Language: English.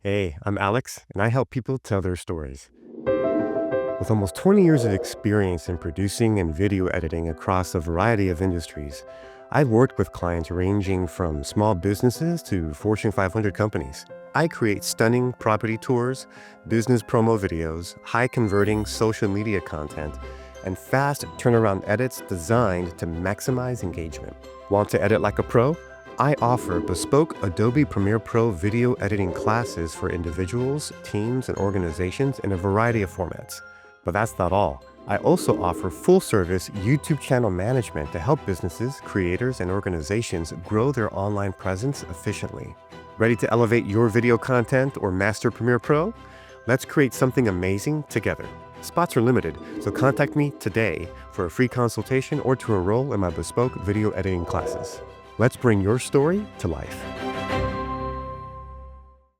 Hey, I'm Alex, and I help people tell their stories. With almost 20 years of experience in producing and video editing across a variety of industries, I've worked with clients ranging from small businesses to Fortune 500 companies. I create stunning property tours, business promo videos, high converting social media content, and fast turnaround edits designed to maximize engagement. Want to edit like a pro? I offer bespoke Adobe Premiere Pro video editing classes for individuals, teams, and organizations in a variety of formats. But that's not all. I also offer full-service YouTube channel management to help businesses, creators, and organizations grow their online presence efficiently. Ready to elevate your video content or master Premiere Pro? Let's create something amazing together. Spots are limited, so contact me today for a free consultation or to enroll in my bespoke video editing classes. Let's bring your story to life.